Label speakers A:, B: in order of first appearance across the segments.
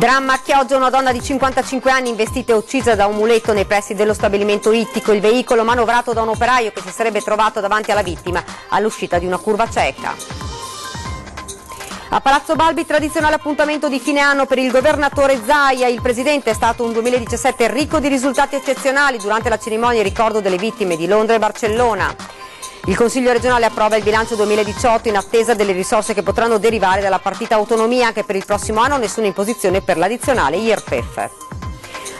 A: Dramma a Chioggia, una donna di 55 anni investita e uccisa da un muletto nei pressi dello stabilimento ittico. Il veicolo manovrato da un operaio che si sarebbe trovato davanti alla vittima all'uscita di una curva cieca. A Palazzo Balbi, tradizionale appuntamento di fine anno per il governatore Zaia. Il presidente è stato un 2017 ricco di risultati eccezionali durante la cerimonia in ricordo delle vittime di Londra e Barcellona. Il Consiglio regionale approva il bilancio 2018 in attesa delle risorse che potranno derivare dalla partita autonomia. Anche per il prossimo anno nessuna imposizione per l'addizionale IRPEF.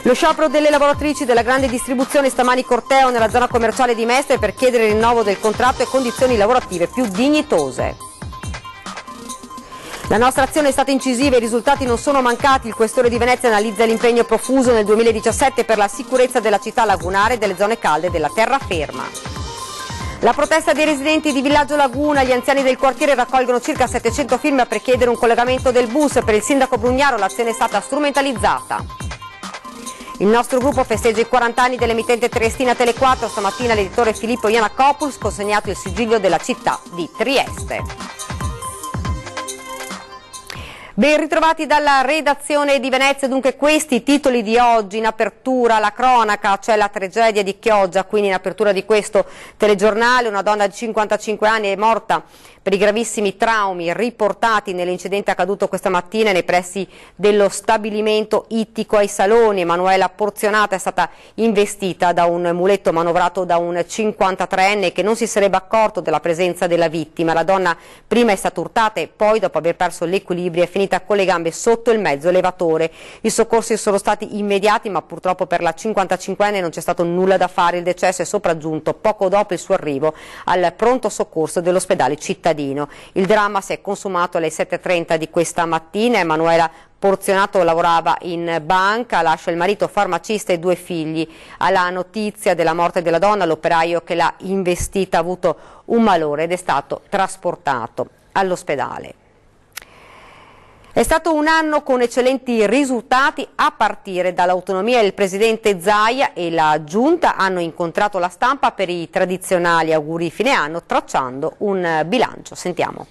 A: Lo sciopero delle lavoratrici della grande distribuzione, stamani corteo nella zona commerciale di Mestre per chiedere il rinnovo del contratto e condizioni lavorative più dignitose. La nostra azione è stata incisiva e i risultati non sono mancati. Il questore di Venezia analizza l'impegno profuso nel 2017 per la sicurezza della città lagunare e delle zone calde della terraferma. La protesta dei residenti di Villaggio Laguna, gli anziani del quartiere raccolgono circa 700 firme per chiedere un collegamento del bus. Per il sindaco Brugnaro l'azione è stata strumentalizzata. Il nostro gruppo festeggia i 40 anni dell'emittente triestina Tele4. Stamattina l'editore Filippo Iannacopoulos consegnato il sigillo della città di Trieste. Ben ritrovati dalla redazione di Venezia. Dunque questi titoli di oggi in apertura, la cronaca, c'è la tragedia di Chioggia, quindi in apertura di questo telegiornale una donna di 55 anni è morta per i gravissimi traumi riportati nell'incidente accaduto questa mattina nei pressi dello stabilimento ittico ai Saloni. Emanuela Porzionata è stata investita da un muletto manovrato da un 53enne che non si sarebbe accorto della presenza della vittima. La donna prima è stata urtata e poi, dopo aver perso l'equilibrio, è finita con le gambe sotto il mezzo elevatore. I soccorsi sono stati immediati, ma purtroppo per la 55enne non c'è stato nulla da fare. Il decesso è sopraggiunto poco dopo il suo arrivo al pronto soccorso dell'ospedale cittadino. Il dramma si è consumato alle 7:30 di questa mattina. Emanuela Porzionato lavorava in banca, lascia il marito farmacista e 2 figli. Alla notizia della morte della donna, l'operaio che l'ha investita ha avuto un malore ed è stato trasportato all'ospedale. È stato un anno con eccellenti risultati a partire dall'autonomia. Il presidente Zaia e la giunta hanno incontrato la stampa per i tradizionali auguri di fine anno, tracciando un bilancio. Sentiamo.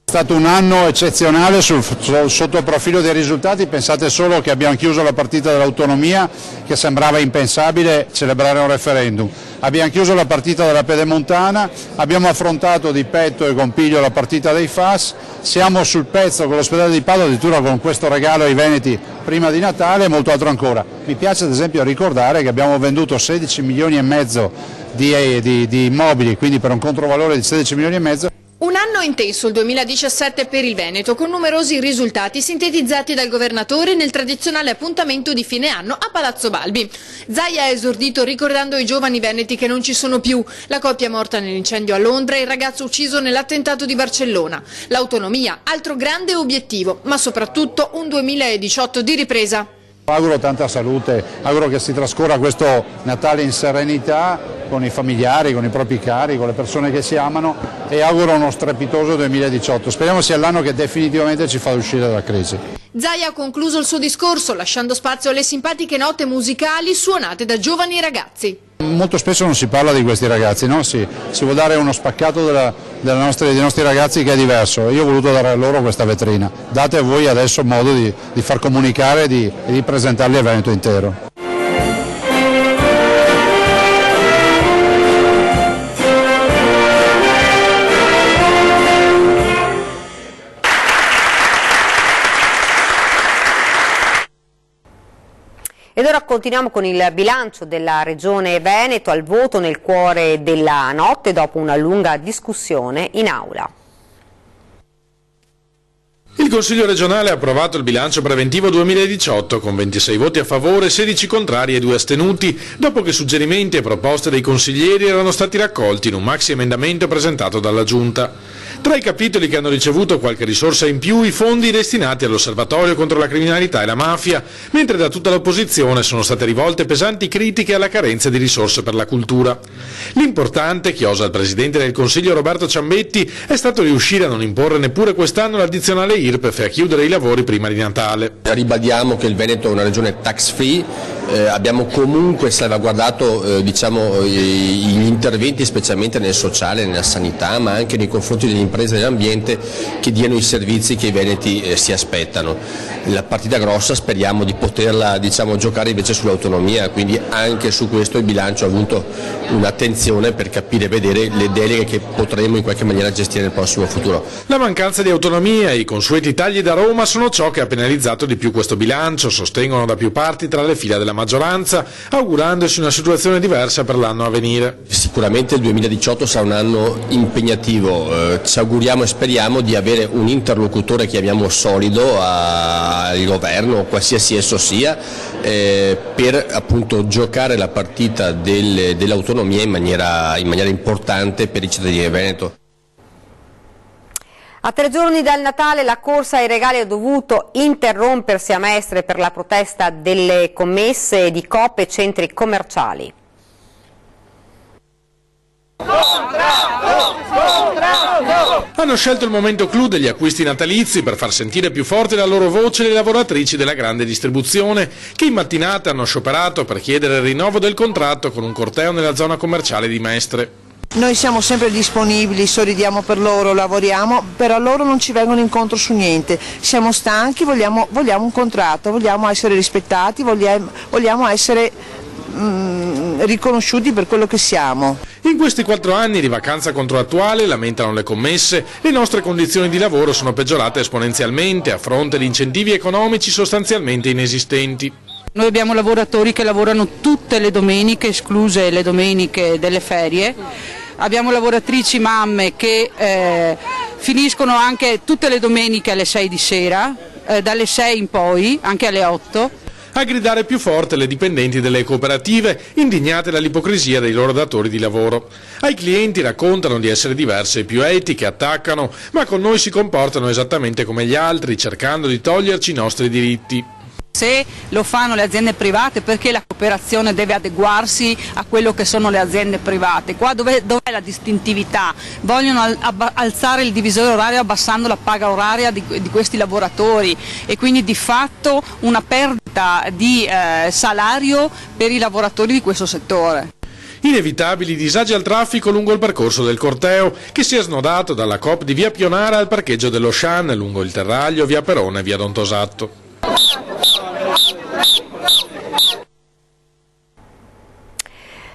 B: È stato un anno eccezionale sotto il profilo dei risultati. Pensate solo che abbiamo chiuso la partita dell'autonomia, che sembrava impensabile celebrare un referendum. Abbiamo chiuso la partita della Pedemontana, abbiamo affrontato di petto e con piglio la partita dei FAS, siamo sul pezzo con l'ospedale di Padova, addirittura con questo regalo ai Veneti prima di Natale e molto altro ancora. Mi piace ad esempio ricordare che abbiamo venduto 16 milioni e mezzo di immobili, quindi per un controvalore di 16 milioni e mezzo.
C: Un anno intenso il 2017 per il Veneto, con numerosi risultati sintetizzati dal governatore nel tradizionale appuntamento di fine anno a Palazzo Balbi. Zaia ha esordito ricordando i giovani veneti che non ci sono più, la coppia morta nell'incendio a Londra e il ragazzo ucciso nell'attentato di Barcellona. L'autonomia, altro grande obiettivo, ma soprattutto un 2018 di ripresa.
B: Auguro tanta salute, auguro che si trascorra questo Natale in serenità con i familiari, con i propri cari, con le persone che si amano e auguro uno strepitoso 2018. Speriamo sia l'anno che definitivamente ci fa uscire dalla crisi.
C: Zaia ha concluso il suo discorso lasciando spazio alle simpatiche note musicali suonate da giovani ragazzi.
B: Molto spesso non si parla di questi ragazzi, no? Si vuole dare uno spaccato dei nostri ragazzi che è diverso. Io ho voluto dare a loro questa vetrina. Date a voi adesso modo di far comunicare e di presentarli al Veneto intero.
A: Ed ora continuiamo con il bilancio della Regione Veneto, al voto nel cuore della notte dopo una lunga discussione in aula.
D: Il Consiglio regionale ha approvato il bilancio preventivo 2018 con 26 voti a favore, 16 contrari e 2 astenuti, dopo che suggerimenti e proposte dei consiglieri erano stati raccolti in un maxi emendamento presentato dalla Giunta. Tra i capitoli che hanno ricevuto qualche risorsa in più, i fondi destinati all'Osservatorio contro la criminalità e la mafia, mentre da tutta l'opposizione sono state rivolte pesanti critiche alla carenza di risorse per la cultura. L'importante, chiosa il Presidente del Consiglio Roberto Ciambetti, è stato riuscire a non imporre neppure quest'anno l'addizionale IRPEF e a chiudere i lavori prima di Natale.
E: Ribadiamo che il Veneto è una regione tax free, abbiamo comunque salvaguardato gli interventi specialmente nel sociale, nella sanità, ma anche nei confronti delle imprese dell'ambiente che diano i servizi che i veneti si aspettano. La partita grossa speriamo di poterla giocare invece sull'autonomia, quindi anche su questo il bilancio ha avuto un'attenzione per capire e vedere le deleghe che potremo in qualche maniera gestire nel prossimo futuro.
D: La mancanza di autonomia e i consueti tagli da Roma sono ciò che ha penalizzato di più questo bilancio, sostengono da più parti tra le fila della maggioranza, augurandosi una situazione diversa per l'anno a venire.
E: Sicuramente il 2018 sarà un anno impegnativo, ci auguriamo e speriamo di avere un interlocutore, chiamiamo solido, al governo, qualsiasi esso sia, per appunto giocare la partita dell'autonomia in maniera importante per i cittadini del Veneto.
A: A 3 giorni dal Natale la corsa ai regali ha dovuto interrompersi a Mestre per la protesta delle commesse di Coop e centri commerciali.
D: Hanno scelto il momento clou degli acquisti natalizi per far sentire più forte la loro voce le lavoratrici della grande distribuzione, che in mattinata hanno scioperato per chiedere il rinnovo del contratto con un corteo nella zona commerciale di Mestre.
F: Noi siamo sempre disponibili, sorridiamo per loro, lavoriamo, però loro non ci vengono incontro su niente. Siamo stanchi, vogliamo un contratto, vogliamo essere rispettati, vogliamo essere riconosciuti per quello che siamo.
D: In questi 4 anni di vacanza contrattuale, lamentano le commesse, le nostre condizioni di lavoro sono peggiorate esponenzialmente a fronte di incentivi economici sostanzialmente inesistenti.
G: Noi abbiamo lavoratori che lavorano tutte le domeniche, escluse le domeniche delle ferie. Abbiamo lavoratrici mamme che finiscono anche tutte le domeniche alle 6 di sera, dalle 6 in poi, anche alle 8.
D: A gridare più forte le dipendenti delle cooperative, indignate dall'ipocrisia dei loro datori di lavoro. Ai clienti raccontano di essere diverse e più etiche, attaccano, ma con noi si comportano esattamente come gli altri, cercando di toglierci i nostri diritti.
G: Se lo fanno le aziende private, perché la cooperazione deve adeguarsi a quello che sono le aziende private? Qua dov'è la distintività? Vogliono alzare il divisore orario abbassando la paga oraria di questi lavoratori e quindi di fatto una perdita di salario per i lavoratori di questo settore.
D: Inevitabili disagi al traffico lungo il percorso del corteo, che si è snodato dalla Coop di via Pionara al parcheggio dello Shan, lungo il Terraglio, via Perona e via Don Tosatto.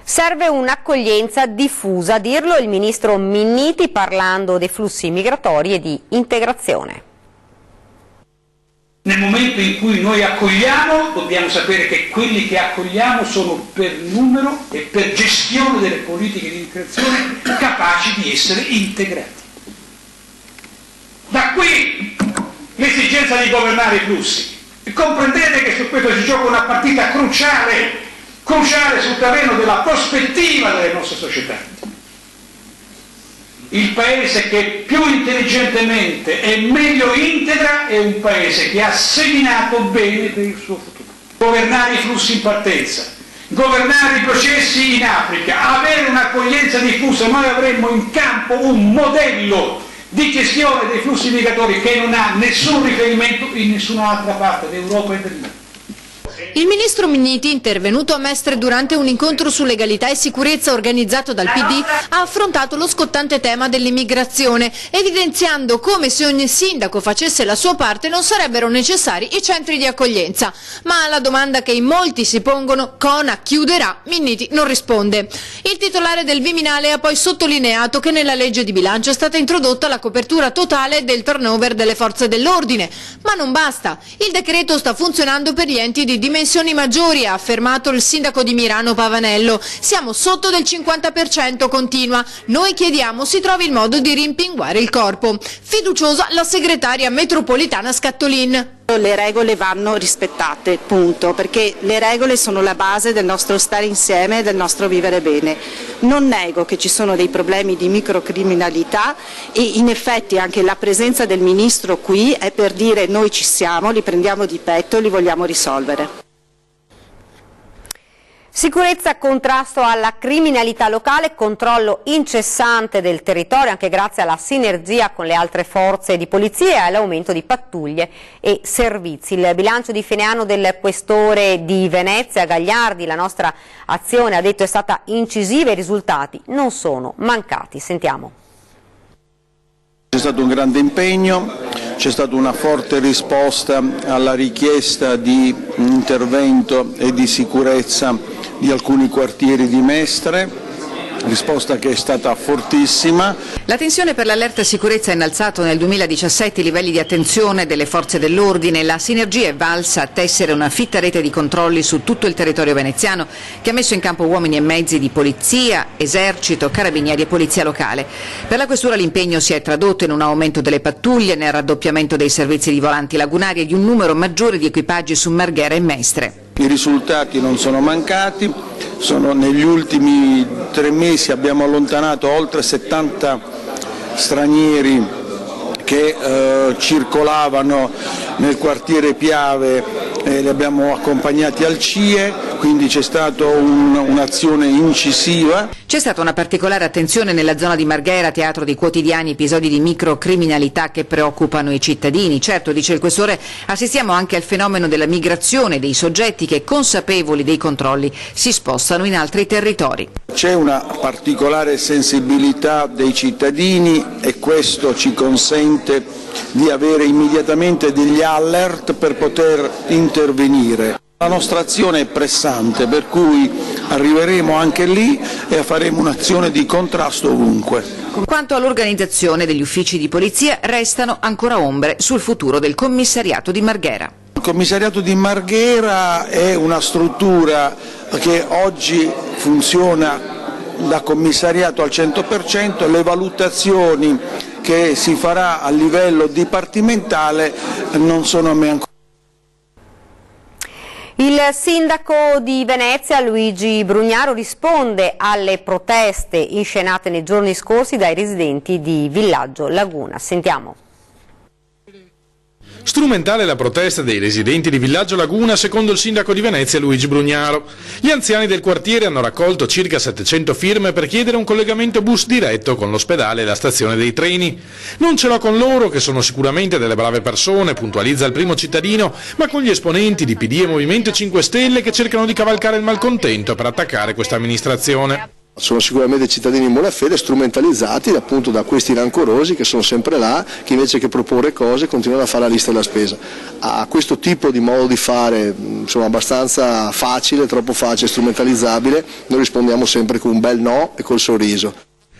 A: Serve un'accoglienza diffusa, a dirlo il ministro Minniti parlando dei flussi migratori e di integrazione.
H: Nel momento in cui noi accogliamo, dobbiamo sapere che quelli che accogliamo sono per numero e per gestione delle politiche di integrazione capaci di essere integrati. Da qui l'esigenza di governare i flussi. Comprendete che su questo si gioca una partita cruciale sul terreno della prospettiva delle nostre società. Il paese che più intelligentemente e meglio integra è un paese che ha seminato bene per il suo futuro. Governare i flussi in partenza, governare i processi in Africa, avere un'accoglienza diffusa. Noi avremmo in campo un modello di gestione dei flussi migratori che non ha nessun riferimento in nessun'altra parte d'Europa e del mondo.
C: Il ministro Minniti, intervenuto a Mestre durante un incontro su legalità e sicurezza organizzato dal PD, ha affrontato lo scottante tema dell'immigrazione, evidenziando come se ogni sindaco facesse la sua parte non sarebbero necessari i centri di accoglienza. Ma alla domanda che in molti si pongono, Cona chiuderà, Minniti non risponde. Il titolare del Viminale ha poi sottolineato che nella legge di bilancio è stata introdotta la copertura totale del turnover delle forze dell'ordine. Ma non basta, il decreto sta funzionando per gli enti di dimensioni maggiori, ha affermato il sindaco di Mirano Pavanello. Siamo sotto del 50%, continua. Noi chiediamo si trovi il modo di rimpinguare il corpo. Fiduciosa la segretaria metropolitana Scattolin.
I: Le regole vanno rispettate, punto, perché le regole sono la base del nostro stare insieme e del nostro vivere bene. Non nego che ci sono dei problemi di microcriminalità e in effetti anche la presenza del Ministro qui è per dire noi ci siamo, li prendiamo di petto e li vogliamo risolvere.
A: Sicurezza, contrasto alla criminalità locale, controllo incessante del territorio anche grazie alla sinergia con le altre forze di polizia e all'aumento di pattuglie e servizi. Il bilancio di fine anno del questore di Venezia, Gagliardi, la nostra azione, ha detto, è stata incisiva e i risultati non sono mancati. Sentiamo.
J: C'è stato un grande impegno, c'è stata una forte risposta alla richiesta di intervento e di sicurezza di alcuni quartieri di Mestre, risposta che è stata fortissima.
K: La tensione per l'allerta sicurezza ha innalzato nel 2017 i livelli di attenzione delle forze dell'ordine. La sinergia è valsa a tessere una fitta rete di controlli su tutto il territorio veneziano che ha messo in campo uomini e mezzi di polizia, esercito, carabinieri e polizia locale. Per la questura l'impegno si è tradotto in un aumento delle pattuglie, nel raddoppiamento dei servizi di volanti lagunari e di un numero maggiore di equipaggi su Marghera e Mestre.
J: I risultati non sono mancati, negli ultimi 3 mesi abbiamo allontanato oltre 70 stranieri che circolavano nel quartiere Piave e li abbiamo accompagnati al CIE, quindi c'è stata un'azione incisiva.
K: C'è stata una particolare attenzione nella zona di Marghera, teatro di quotidiani episodi di microcriminalità che preoccupano i cittadini. Certo, dice il questore, assistiamo anche al fenomeno della migrazione dei soggetti che, consapevoli dei controlli, si spostano in altri territori.
J: C'è una particolare sensibilità dei cittadini e questo ci consente di avere immediatamente degli alert per poter intervenire. La nostra azione è pressante, per cui arriveremo anche lì e faremo un'azione di contrasto ovunque.
K: Quanto all'organizzazione degli uffici di polizia, restano ancora ombre sul futuro del commissariato di Marghera.
J: Il commissariato di Marghera è una struttura che oggi funziona da commissariato al 100%, le valutazioni che si farà a livello dipartimentale non sono a me ancora.
A: Il sindaco di Venezia, Luigi Brugnaro, risponde alle proteste inscenate nei giorni scorsi dai residenti di Villaggio Laguna. Sentiamo.
D: Strumentale la protesta dei residenti di Villaggio Laguna, secondo il sindaco di Venezia Luigi Brugnaro. Gli anziani del quartiere hanno raccolto circa 700 firme per chiedere un collegamento bus diretto con l'ospedale e la stazione dei treni. Non ce l'ho con loro, che sono sicuramente delle brave persone, puntualizza il primo cittadino, ma con gli esponenti di PD e Movimento 5 Stelle che cercano di cavalcare il malcontento per attaccare questa amministrazione.
L: Sono sicuramente cittadini in buona fede, strumentalizzati appunto da questi rancorosi che sono sempre là, che invece che proporre cose continuano a fare la lista della spesa. A questo tipo di modo di fare, insomma, abbastanza facile, troppo facile, strumentalizzabile, noi rispondiamo sempre con un bel no e col sorriso.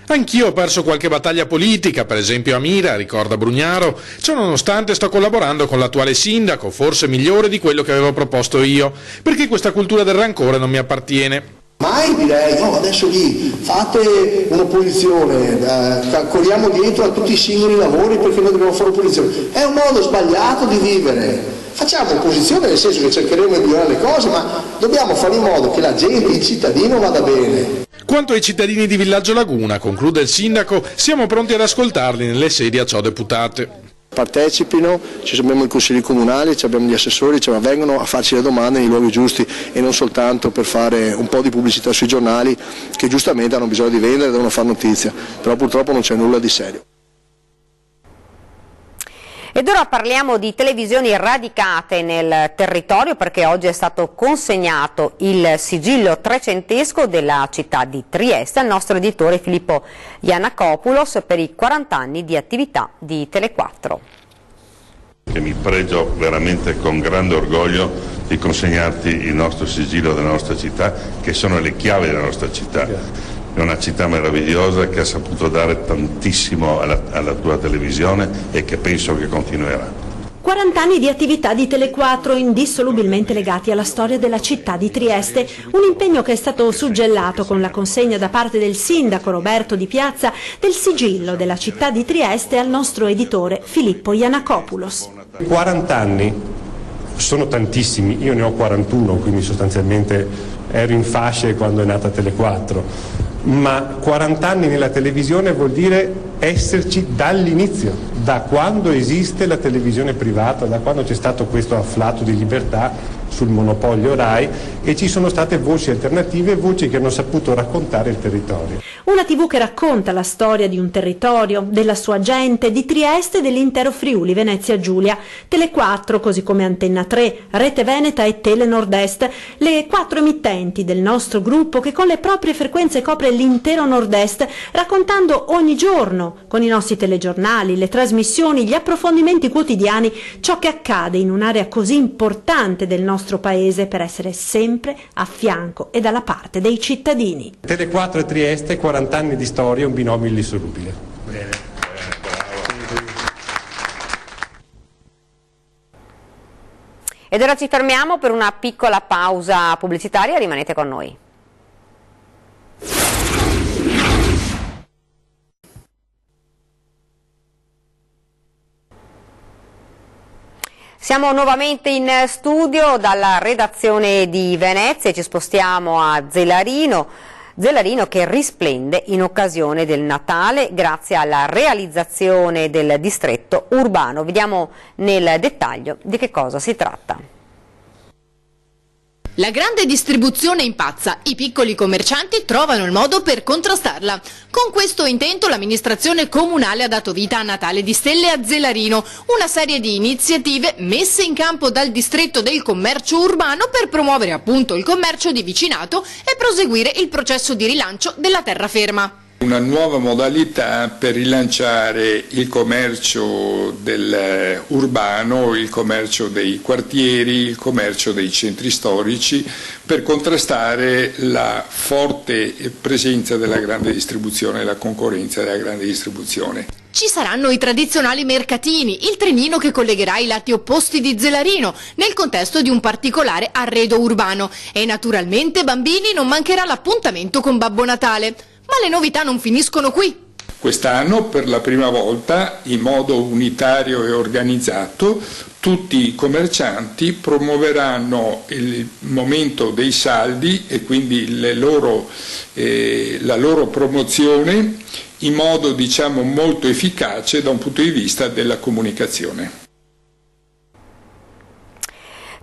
D: Anch'io ho perso qualche battaglia politica, per esempio a Mira, ricorda Brugnaro, ciò nonostante sto collaborando con l'attuale sindaco, forse migliore di quello che avevo proposto io, perché questa cultura del rancore non mi appartiene.
M: Mai direi, no, adesso lì fate un'opposizione, corriamo dietro a tutti i singoli lavori perché noi dobbiamo fare opposizione. È un modo sbagliato di vivere. Facciamo opposizione nel senso che cercheremo di migliorare le cose, ma dobbiamo fare in modo che la gente, il cittadino vada bene.
D: Quanto ai cittadini di Villaggio Laguna, conclude il sindaco, siamo pronti ad ascoltarli nelle sedi a ciò deputate.
L: Partecipino, abbiamo i consigli comunali, abbiamo gli assessori, vengono a farci le domande nei luoghi giusti e non soltanto per fare un po' di pubblicità sui giornali che giustamente hanno bisogno di vendere, devono fare notizia, però purtroppo non c'è nulla di serio.
A: Ed ora parliamo di televisioni radicate nel territorio perché oggi è stato consegnato il sigillo trecentesco della città di Trieste al nostro editore Filippo Yiannakopoulos per i 40 anni di attività di Tele4.
N: Che mi pregio veramente con grande orgoglio di consegnarti il nostro sigillo della nostra città, che sono le chiavi della nostra città. È una città meravigliosa che ha saputo dare tantissimo alla tua televisione e che penso che continuerà.
O: 40 anni di attività di Tele4 indissolubilmente legati alla storia della città di Trieste, un impegno che è stato suggellato con la consegna da parte del sindaco Roberto Di Piazza del sigillo della città di Trieste al nostro editore Filippo Yiannakopoulos.
P: 40 anni sono tantissimi, io ne ho 41, quindi sostanzialmente ero in fasce quando è nata Tele4. Ma 40 anni nella televisione vuol dire esserci dall'inizio, da quando esiste la televisione privata, da quando c'è stato questo afflato di libertà sul monopolio RAI, e ci sono state voci alternative, voci che hanno saputo raccontare il territorio.
O: Una TV che racconta la storia di un territorio, della sua gente, di Trieste e dell'intero Friuli Venezia Giulia. Tele4, così come Antenna 3, Rete Veneta e Tele Nord-Est, le 4 emittenti del nostro gruppo che con le proprie frequenze copre l'intero Nord-Est, raccontando ogni giorno, con i nostri telegiornali, le trasmissioni, gli approfondimenti quotidiani, ciò che accade in un'area così importante del nostro paese, per essere sempre a fianco e dalla parte dei cittadini.
P: Tele4 e Trieste, 40 anni di storia, un binomio indissolubile.
A: Ed ora ci fermiamo per una piccola pausa pubblicitaria, rimanete con noi. Siamo nuovamente in studio dalla redazione di Venezia e ci spostiamo a Zelarino che risplende in occasione del Natale grazie alla realizzazione del distretto urbano. Vediamo nel dettaglio di che cosa si tratta.
C: La grande distribuzione impazza, i piccoli commercianti trovano il modo per contrastarla. Con questo intento l'amministrazione comunale ha dato vita a Natale di Stelle a Zelarino, una serie di iniziative messe in campo dal distretto del commercio urbano per promuovere appunto il commercio di vicinato e proseguire il processo di rilancio della terraferma.
Q: Una nuova modalità per rilanciare il commercio urbano, il commercio dei quartieri, il commercio dei centri storici, per contrastare la forte presenza della grande distribuzione e la concorrenza della grande distribuzione.
C: Ci saranno i tradizionali mercatini, il trenino che collegherà i lati opposti di Zelarino, nel contesto di un particolare arredo urbano. E naturalmente, bambini, non mancherà l'appuntamento con Babbo Natale. Ma le novità non finiscono qui.
Q: Quest'anno, per la prima volta, in modo unitario e organizzato, tutti i commercianti promuoveranno il momento dei saldi e quindi la loro promozione in modo, diciamo, molto efficace da un punto di vista della comunicazione.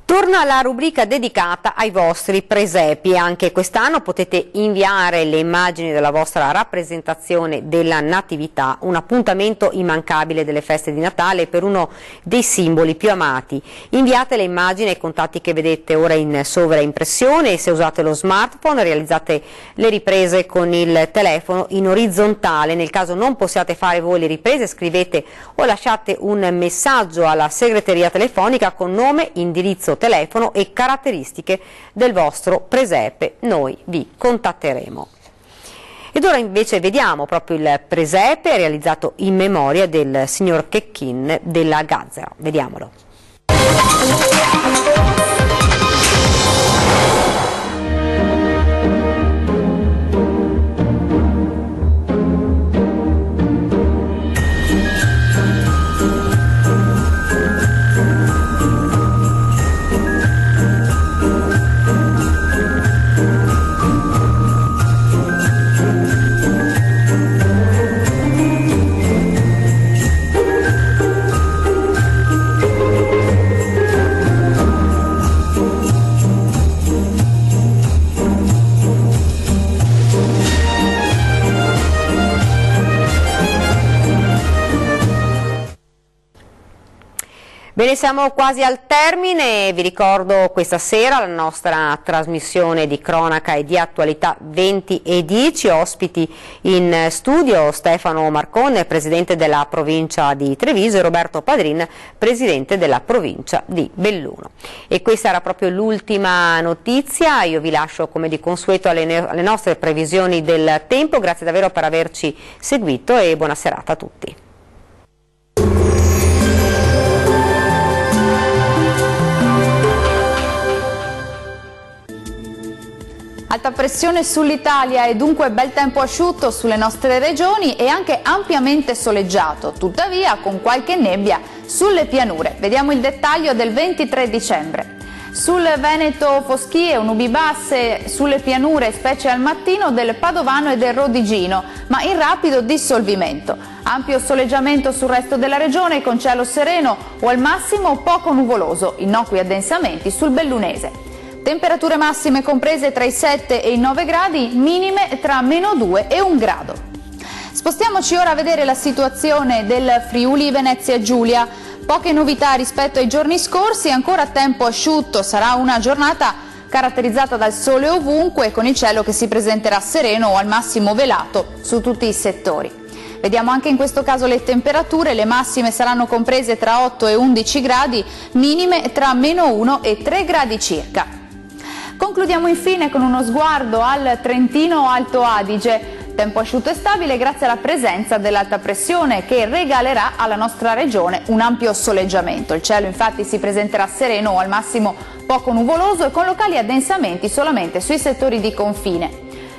A: Torna la rubrica dedicata ai vostri presepi. Anche quest'anno potete inviare le immagini della vostra rappresentazione della Natività, un appuntamento immancabile delle feste di Natale per uno dei simboli più amati. Inviate le immagini ai contatti che vedete ora in sovraimpressione e se usate lo smartphone realizzate le riprese con il telefono in orizzontale. Nel caso non possiate fare voi le riprese, scrivete o lasciate un messaggio alla segreteria telefonica con nome, indirizzo, telefono e caratteristiche del vostro presepe, noi vi contatteremo. Ed ora invece vediamo proprio il presepe realizzato in memoria del signor Checchin della Gazzera. Vediamolo. Bene, siamo quasi al termine, vi ricordo questa sera la nostra trasmissione di cronaca e di attualità 20 e 10, ospiti in studio Stefano Marcone, presidente della provincia di Treviso, e Roberto Padrin, presidente della provincia di Belluno. E questa era proprio l'ultima notizia, io vi lascio come di consueto alle nostre previsioni del tempo, grazie davvero per averci seguito e buona serata a tutti.
R: Alta pressione sull'Italia e dunque bel tempo asciutto sulle nostre regioni e anche ampiamente soleggiato, tuttavia con qualche nebbia sulle pianure. Vediamo il dettaglio del 23 dicembre. Sul Veneto foschie o nubi basse sulle pianure, specie al mattino, del Padovano e del Rodigino, ma in rapido dissolvimento. Ampio soleggiamento sul resto della regione con cielo sereno o al massimo poco nuvoloso, innocui addensamenti sul Bellunese. Temperature massime comprese tra i 7 e i 9 gradi, minime tra -2 e 1 grado. Spostiamoci ora a vedere la situazione del Friuli Venezia Giulia. Poche novità rispetto ai giorni scorsi, ancora tempo asciutto, sarà una giornata caratterizzata dal sole ovunque, con il cielo che si presenterà sereno o al massimo velato su tutti i settori. Vediamo anche in questo caso le temperature, le massime saranno comprese tra 8 e 11 gradi, minime tra -1 e 3 gradi circa. Concludiamo infine con uno sguardo al Trentino Alto Adige. Tempo asciutto e stabile grazie alla presenza dell'alta pressione che regalerà alla nostra regione un ampio soleggiamento. Il cielo infatti si presenterà sereno o al massimo poco nuvoloso e con locali addensamenti solamente sui settori di confine.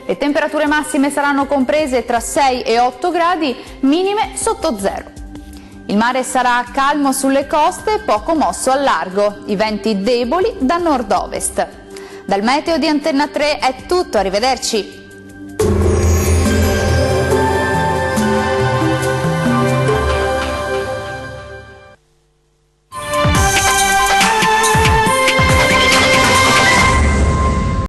R: Le temperature massime saranno comprese tra 6 e 8 gradi, minime sotto zero. Il mare sarà calmo sulle coste e poco mosso al largo, i venti deboli da nord-ovest. Dal meteo di Antenna 3 è tutto, arrivederci.